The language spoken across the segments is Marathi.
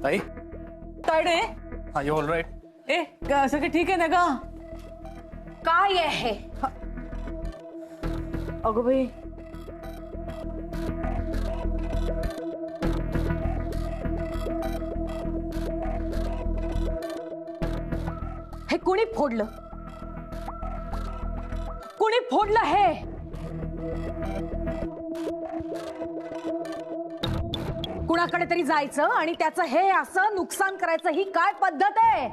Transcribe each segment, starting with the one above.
ताई तायडे हाँ यू ऑल राइट? ए सगळं ठीक आहे ना का? काय आहे? अगं बाई हे कुणी फोडलं? कुणी फोडलं हे? कुणाकडे तरी जायचं आणि त्याचं हे असं नुकसान करायचं, ही काय पद्धत आहे?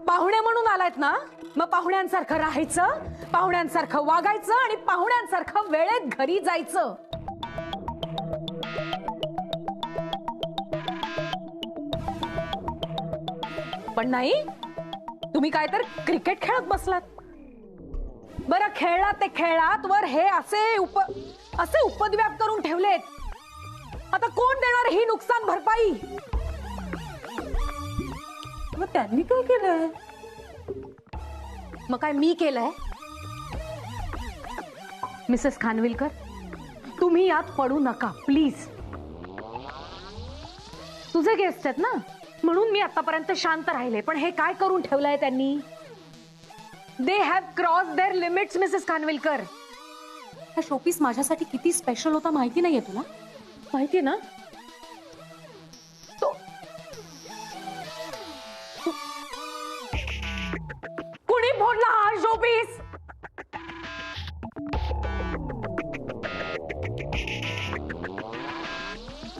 पाहुणे म्हणून आलायत ना, मग पाहुण्यांसारखं राहायचं, पाहुण्यांसारखं वागायचं आणि पाहुण्यांसारखं वेळेत घरी जायचं. पण नाही, तुम्ही काय तर क्रिकेट खेळत बसलात. बरं खेळलात ते खेळलात, वर हे असे उपद्व्याप करून ठेवलेत. आता कोण देणार ही नुकसान भरपाई? मग त्यांनी काय केलंय? मग काय मी केलंय? मिसेस खानविलकर, तुम्ही यात पडू नका प्लीज. तुझे गेस्ट आहेत ना, म्हणून मी आतापर्यंत शांत राहिले. पण हे काय करून ठेवलंय त्यांनी? They have cross their limits Mrs Khanvilkar. हा शोपीस माझ्यासाठी किती स्पेशल होता माहिती नाहीये तुला? माहिती ना? कुणी फोडला हा शोपीस?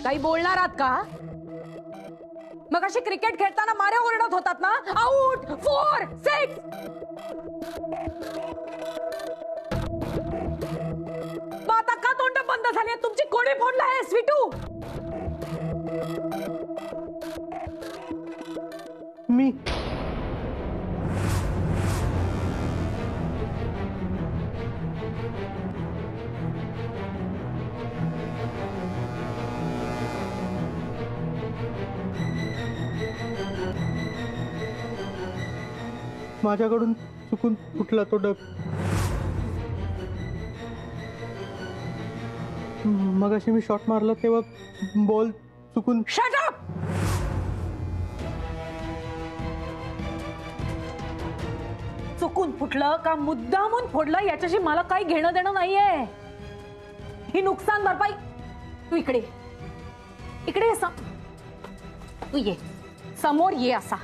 काही बोलणार आहात का? मग अशी क्रिकेट खेळताना मारे ओरडत होतात ना, आउट 4 6. मग आता का तोंड बंद झाली तुमची? कोणी फोडलं आहे स्वीटू? मी माझ्याकडून चुकून फुटला तो डब. मगाशी मी शॉट मारला तेव्हा बॉल चुकून. Shut up! चुकून फुटलं का मुद्दामून फोडलं याच्याशी मला काही घेणं देणं नाहीये. ही नुकसान भरपाई. तू इकडे इकडे ये. तू ये समोर ये. असा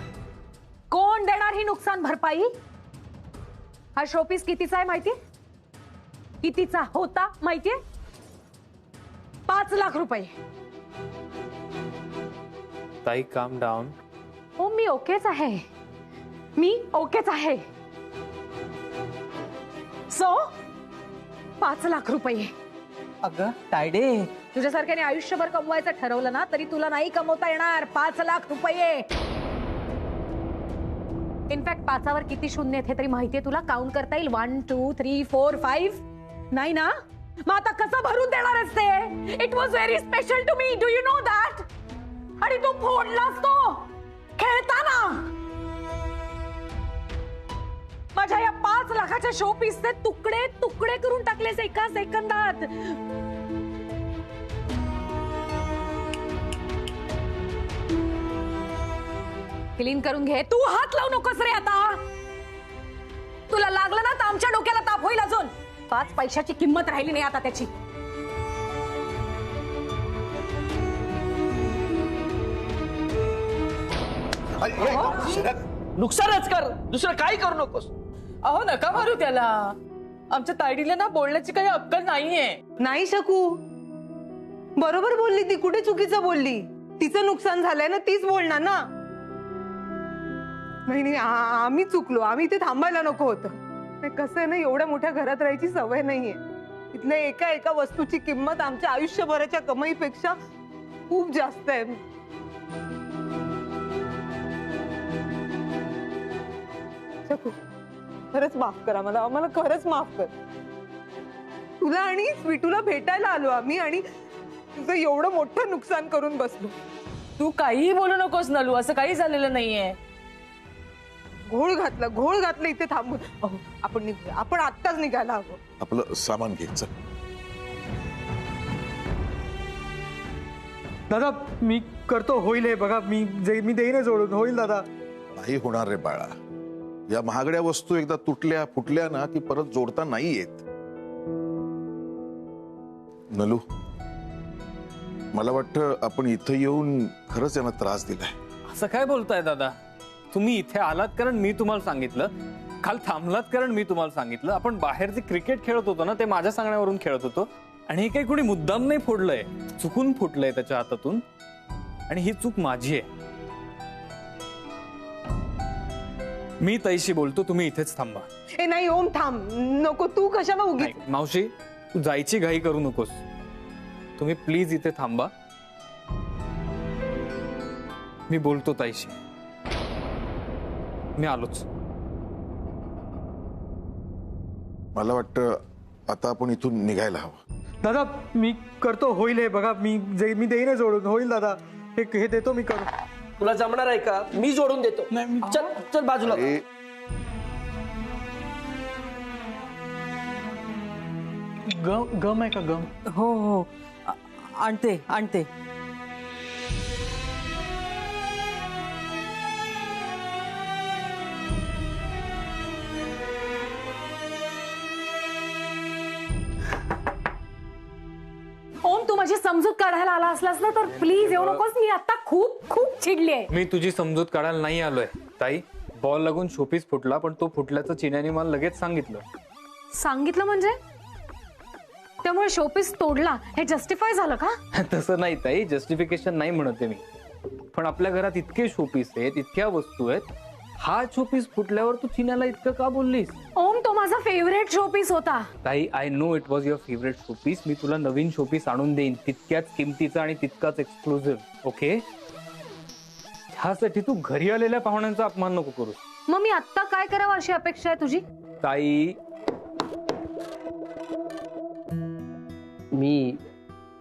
कोण देणार ही नुकसान भरपाई? हा शोपीस कितीचा आहे माहितीये? कितीचा होता माहितीये? 5 लाख रुपये. ताई काम डाऊन. हो मी ओकेच आहे. मी ओकेच आहे. सो 5 लाख रुपये. अगं तायडे, तुझ्यासारख्याने आयुष्यभर कमवायचं ठरवलं ना तरी तुला नाही कमवता येणार 5 लाख रुपये. इनफॅक्ट 5वर किती शून्य आहेत हे तरी माहितीये तुला? काउंट करता येईल? 1 2 3 4 5. नाही ना? मग आता कसं भरून देणारच ते? It was very special to me. Do you know that? आणि तू फोडलास तो खेळताना. माझ्या या 5 लाखाच्या शो पीसचे तुकडे तुकडे करून टाकलेस एका सेकंदात. क्लीन करून घे. तू हात लावू नकोस रे आता. तुला लागलं ना तर आमच्या डोक्याला ताप होईल अजून. 5 पैशाची किंमत राहिली नाही आता त्याची. नुकसानच कर, दुसरं काही करू नकोस. अहो नका मारू त्याला. आमच्या तायडीला ना बोलण्याची काही अक्कल नाहीये. नाही शकू. बरोबर बोलली ती. कुठे चुकीचं बोलली? तिचं नुकसान झालंय ना, तीच बोलणार ना. नाही आम्ही चुकलो. आम्ही इथे थांबायला नको होतं. कसं आहे ना, एवढ्या मोठ्या घरात राहायची सवय नाहीये. इथल्या एका एका वस्तूची किंमत आमच्या आयुष्यभराच्या कमाईपेक्षा खूप जास्त आहे. शकू, खरंच माफ करा मला. आम्हाला खरंच माफ कर. तुला आणि स्वीटूला भेटायला आलो आम्ही आणि तुझं एवढं मोठं नुकसान करून बसलो. तू काहीही बोलू नकोस नलू. असं काही झालेलं नाहीये. घोळ घातलं इथे थांबून. अहो आपण निघूया. आपण आत्ताच निघायला हवं. आपलं सामान घे. चल. दादा मी करतो, होईल हे बघा, मी देईन जोडून, होईल दादा. नाही होणार रे बाळा. या महागड्या वस्तू एकदा तुटल्या फुटल्या ना की परत जोडता नाही येत. नलू, मला वाटतं आपण इथं येऊन खरंच यांना त्रास दिलाय. असं काय बोलताय दादा? तुम्ही इथे आलात कारण मी तुम्हाला सांगितलं, काल थांबलात कारण मी तुम्हाला सांगितलं, आपण बाहेर जे क्रिकेट खेळत होतो ना ते माझ्या सांगण्यावरून खेळत होतो, आणि हे काही कोणी मुद्दाम नाही फोडलंय, चुकून फुटलंय त्याच्या हातातून, आणि ही चूक माझी आहे. मी ताईशी बोलतो, तुम्ही इथेच थांबा. ए नाही ओम, थांब नको, तू कशाला उगीच. नाही, मावशी तू जायची घाई करू नकोस, तुम्ही प्लीज इथे थांबा, मी बोलतो ताईशी, मी आलोच. मला वाटतं आता आपण इथून निघायला हवं. दादा मी करतो, होईल हे बघा, मी देईन जोडून, होईल दादा, हे देतो मी करून. तुला जमणार आहे का? मी जोडून देतो. चल चल बाजूला. अरे, गम आहे का गम? हो हो आणते आणते. ओम, तू माझी समजूत काढायला आला असलास ना तर प्लीज येऊ नकोस. मी आता खूप खूप चिडली आहे. मी तुझी समजूत काढायला नाही आलोय ताई. बॉल लागून शोपीस फुटला, पण तो फुटल्याचं चिन्याने मला लगेच सांगितलं. सांगितलं म्हणजे? त्यामुळे शोपीस तोडला हे जस्टिफाय झालं का? तसं नाही ताई, जस्टिफिकेशन नाही म्हणते मी, पण आपल्या घरात इतके शोपीस आहेत, इतक्या वस्तू आहेत, हा शोपीस फुटल्यावर तू चिन्याला इतकं का बोललीस? ओम, तो माझा फेवरेट शोपीस होता. ताई, I know it was your favourite showpiece. मी तुला नवीन शोपीस आणून देईन, तितक्याच किमतीचा आणि तितकाच एक्सक्लुझिव्ह. ओके, ह्यासाठी तू घरी आलेल्या पाहुण्यांचा अपमान नको करू. मग मी आता काय करावं अशी अपेक्षा आहे तुझी? ताई, मी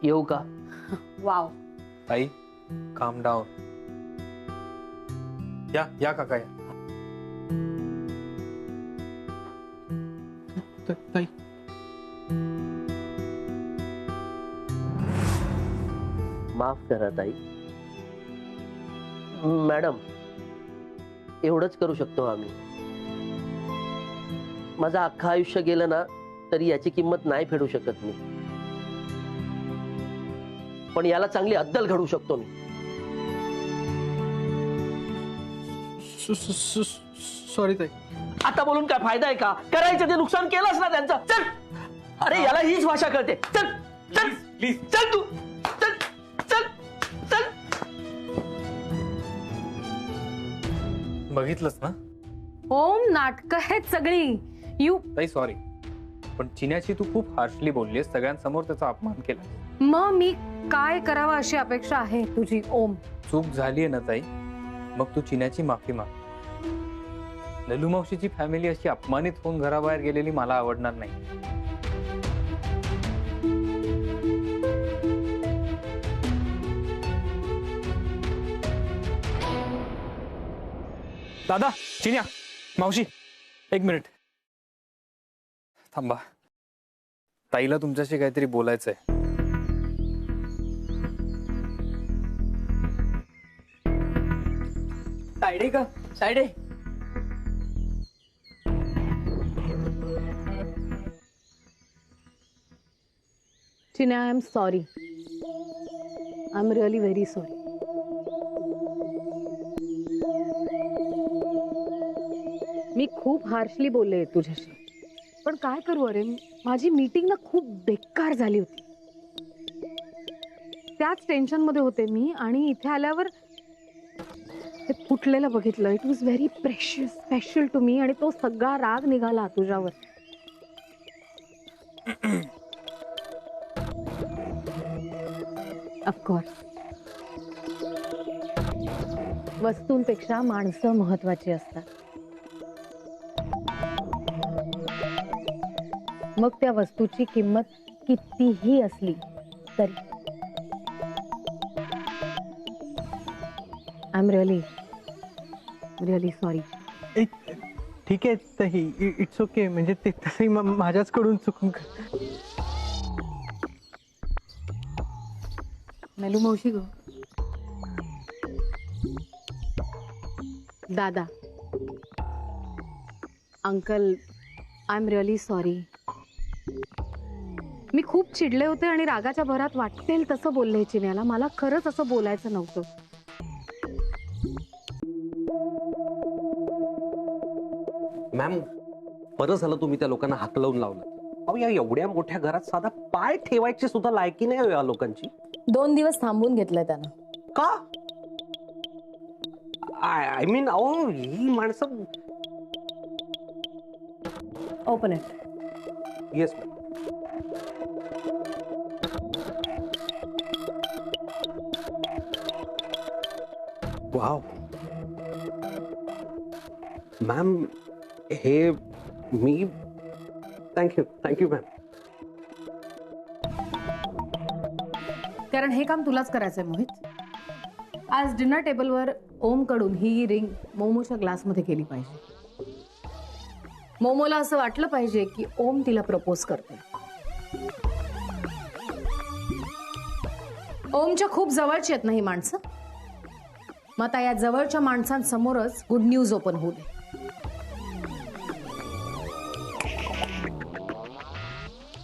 येऊ का? वाव. ताई काम डाऊन. या काका या. ताई माफ करा ताई. मॅडम, एवढंच करू शकतो आम्ही. माझं अख्खं आयुष्य गेलं ना तरी याची किंमत नाही फेडू शकत मी, पण याला चांगली अद्दल घडवू शकतो मी. सॉरी ताई. आता बोलून काय फायदा आहे का? करायचं ते नुकसान केलंच ना त्यांचं. चल, अरे याला हीच भाषा कळते. चल चल प्लीज चल, तू चल चल चल. बघितलंस ना ओम, नाटकं आहेत सगळी. यू. ताई सॉरी, पण चिन्याची तू खूप हार्शली बोललीस, सगळ्यांसमोर त्याचा अपमान केला. मग मी काय करावं अशी अपेक्षा आहे तुझी? ओम, चूक झालीये ना ताई, मग तू चिन्याची माफी माग. ललू मावशीची फॅमिली अशी अपमानित होऊन घराबाहेर गेलेली मला आवडणार नाही. दादा, चिन्या, मावशी, एक मिनिट थांबा. ताईला तुमच्याशी काहीतरी बोलायचंय. साईडे का साईडे. चिन्या, I am sorry. I am really very sorry. मी खूप हार्शली बोलले तुझ्याशी, पण काय करू अरे, माझी मीटिंग ना खूप बेकार झाली होती. त्याच टेन्शन मध्ये होते मी, आणि इथे आल्यावर ते फुटलेलं बघितलं. It was very precious, special to me, आणि तो सगळा राग निघाला तुझ्यावर. ऑफकोर्स, वस्तूंपेक्षा माणसं महत्वाची असतात. मग त्या वस्तूची किंमत कितीही असली तरी. I am really really sorry. ठीक आहे ताई, इट्स ओके. म्हणजे ते तसंही माझ्याचकडून चुकून. मेलू मावशी ग, दादा, uncle, I am really sorry. मी खूप चिडले होते आणि रागाच्या भरात वाटेल तसं बोलले चिन्याला. मला खरंच असं बोलायचं नव्हतं. मॅम, बरं झालं तुम्ही त्या लोकांना हाकलवून लावलं. अहो, या एवढ्या मोठ्या घरात साधा पाय ठेवायची सुद्धा लायकी नाही हो या लोकांची. 2 दिवस थांबून घेतलंय त्यानं. का? आय मीन, अहो ही माणसं. Open it. Yes ma'am. Wow ma'am, हे मी थँक्यू मॅम. कारण हे काम तुलाच करायचंय मोहित. आज डिनर टेबलवर ओम कडून ही रिंग मोमोच्या ग्लासमध्ये केली पाहिजे. मोमोला असं वाटलं पाहिजे की ओम तिला प्रपोज करते. ओमच्या खूप जवळची आहेत ना ही माणसं. मग आता या जवळच्या माणसांसमोरच गुड न्यूज ओपन होऊ दे.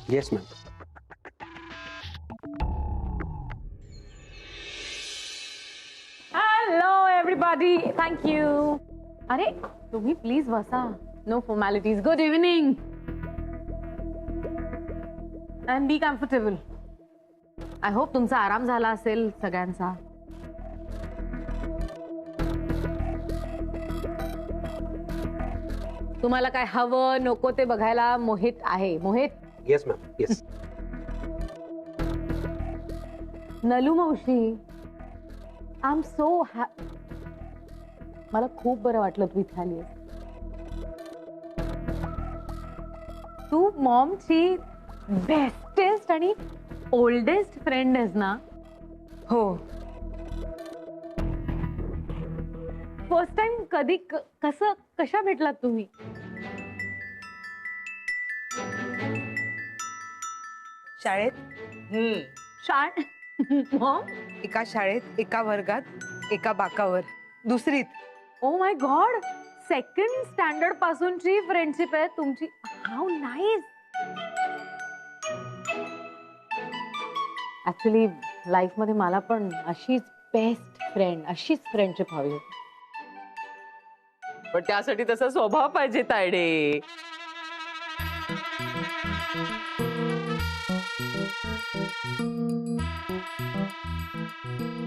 Yes ma'am. Hello everybody, thank you. अरे तुम्ही प्लीज बसा. No formalities. Good evening and be comfortable. I hope तुमचा आराम झाला असेल सगळ्यांचा. तुम्हाला काय हवं नको ते बघायला मोहित आहे. Mohit. Yes ma'am. Yes. Nalu मावशी, आय एम सो मला खूप बरं वाटलं तू इथे आली. तू मॉमची बेस्टेस्ट आणि ओल्डेस्ट फ्रेंड आहेस ना? हो. फर्स्ट टाइम कधी कशा भेटलात तुम्ही? शाळेत. मॉम, एका शाळेत, एका वर्गात, एका बाकावर, दुसरीत. Oh my god, 2nd standard पासूनची फ्रेंडशिप आहे तुमची. How nice. ऍक्च्युली लाईफ मध्ये मला पण अशीच बेस्ट फ्रेंड, अशीच फ्रेंडशिप हवी होती. पण त्यासाठी तसा स्वभाव पाहिजे तायडे.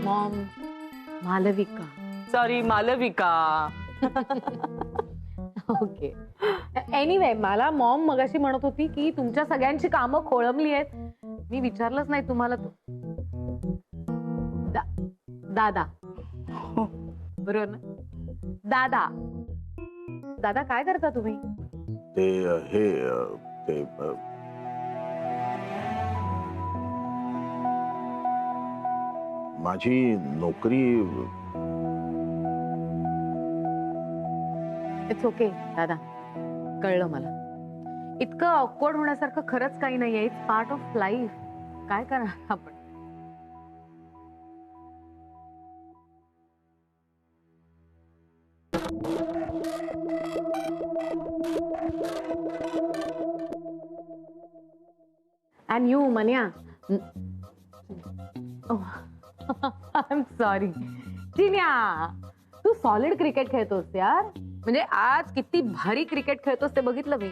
Mom, Malavika. Sorry, Malavika. Okay. Anyway, मला मॉम मगाशी म्हणत होती की तुमच्या सगळ्यांची कामं खोळंबली आहेत. मी विचारलंच नाही तुम्हाला. दादा बरोबर ना? दादा, दादा काय करता तुम्ही? माझी नोकरी. इट्स ओके दादा, कळलं मला. इतकं ऑकवर्ड होण्यासारखं खरंच काही नाहीये. It's part of life. काय करणार आपण. And you Manya, I am sorry. Chinya, तू सॉलिड क्रिकेट खेळतोस यार. म्हणजे आज किती भारी क्रिकेट खेळतोस ते बघितलं मी.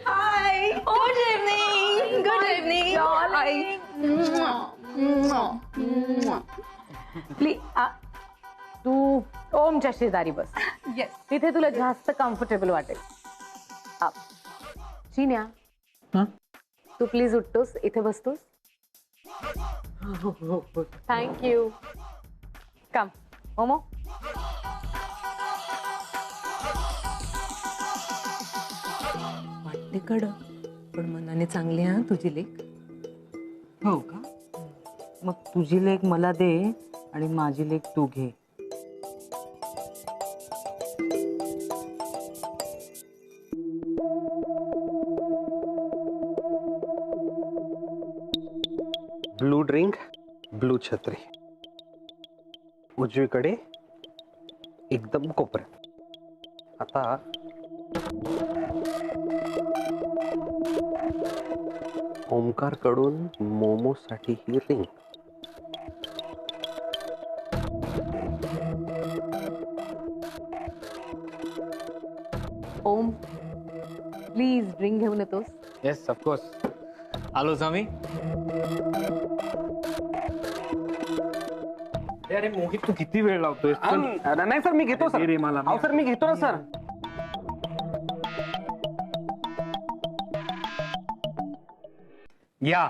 Hi. Good evening. Good please तू ओमच्या शेजारी बस. येस. तिथे तुला जास्त कम्फर्टेबल वाटेल. चिन्या, तू प्लीज उठतोस, इथे बसतोस. थँक्यू. कम मोमो. वाटते कडं, पण मनाने चांगली आहे तुझी लेक. हो का? मग तुझी लेक मला दे आणि माझी लेक तू घे. ब्लू ड्रिंक, ब्लू छत्री, उजवीकडे एकदम कोपऱ्यात. आता ओमकार कडून मोमो साठी ही रिंग. ओम प्लीज ड्रिंक घेऊन येतोस. येस ऑफकोर्स, आलोच आम्ही. अरे मोहित, तू किती वेळ लावतोय? नाही सर, मी घेतो सर. रे मला. अहो सर, मी घेतो ना सर. या.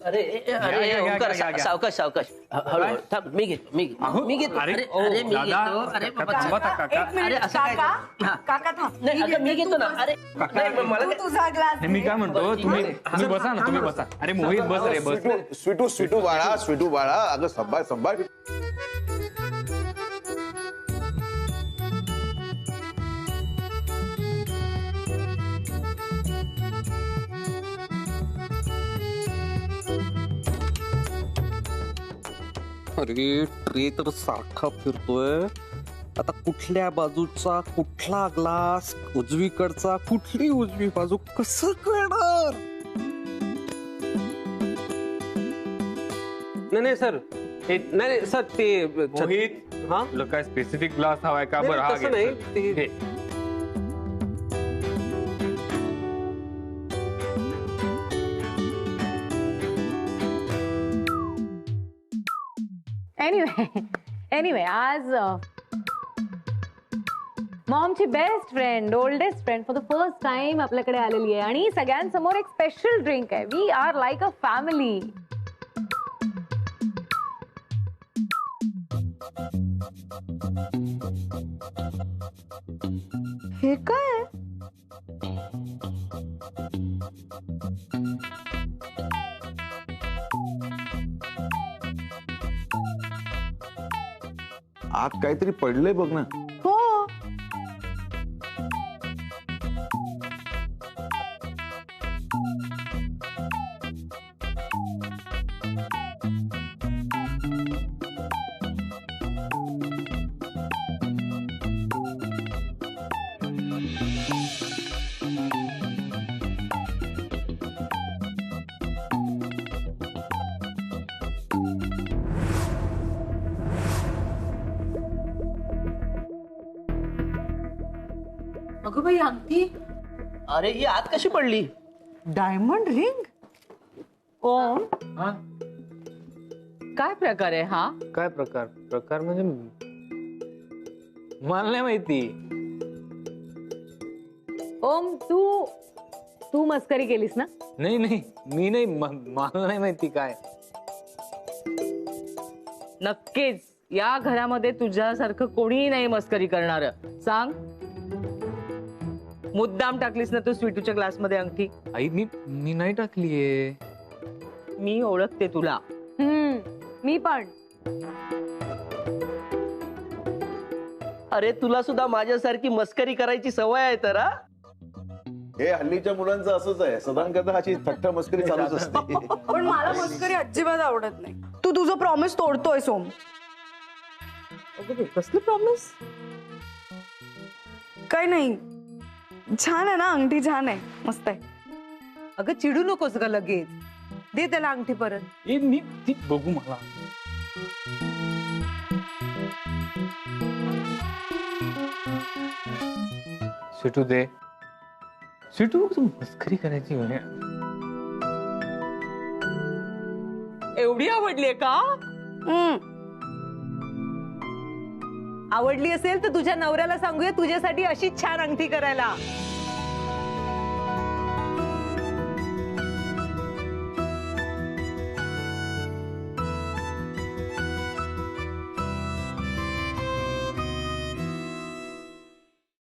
अरे अरे घ्या, ओंकार, घ्या, घ्या. सावकाश सावकाश. हळूहळू थांब, मी घेतो मी अहो, मी घेतो. अरे, अरे मी दादा, घेतो. अरे बाबा, थांबा, काका. अरे असं काय? हा. काका थांब. नाही अगं मी घेतो ना. अरे नाही, मला काय- तुझा ग्लास नाही, मी काय म्हणतो, तुम्ही बसा ना, तुम्ही बसा. अरे मोहित, बस रे, बस. स्वीटू बाळा अगं संभाळ. अरे ट्रे तर सारखा फिरतोय. आता कुठल्या बाजूचा कुठला ग्लास, उजवीकडचा कुठली उजवी बाजू, कसं कळणार? नाही सर, नाही सर, ते मोहित, हा तुला काय स्पेसिफिक ग्लास हवाय का? बरं, हा तसं घे. नाही, ते- घे. एनिवे आज मॉमची best friend, oldest friend for the first time आपल्याकडे आलेली आहे आणि सगळ्यांसमोर एक स्पेशल ड्रिंक आहे. We are like a family. हे काय? आत काहीतरी पडलंय बघ ना. हो, अगं बाई, अंगठी. अरे ही आत कशी पडली? Diamond ring. ओम, हा? काय प्रकार आहे हा? काय प्रकार म्हणजे मला नाही माहिती. ओम, तू मस्करी केलीस ना? नाही मी नाही, मला नाही माहिती काय. नक्कीच या घरामध्ये तुझ्यासारखं कोणीही नाही मस्करी करणार. सांग, मुद्दाम टाकलीस ना तू स्वीटूच्या ग्लास मध्ये अंगठी? आई, मी नाही टाकलीये. मी ओळखते तुला. मी पण. अरे तुला सुद्धा माझ्यासारखी मस्करी करायची सवय आहे तर? हा? हे हल्लीच्या मुलांचं असंच आहे, सदांकरता अशी थट्टा मस्करी चालूच असते. पण मला मस्करी अजिबात आवडत नाही. तू तुझं प्रॉमिस तोडतोय सोम. कसली प्रॉमिस? काही नाही, छान आहे ना अंगठी, छान आहे, मस्त आहे. अगं चिडू नकोस ग लगेच. दे त्याला अंगठी परत. मी ती बघू मला. स्वीटू दे. स्वीटू, तू मस्करी करायची म्हणे. एवढी आवडलीये का? आवडली असेल तर तुझ्या नवऱ्याला सांगूया तुझ्यासाठी अशी छान अंगठी करायला.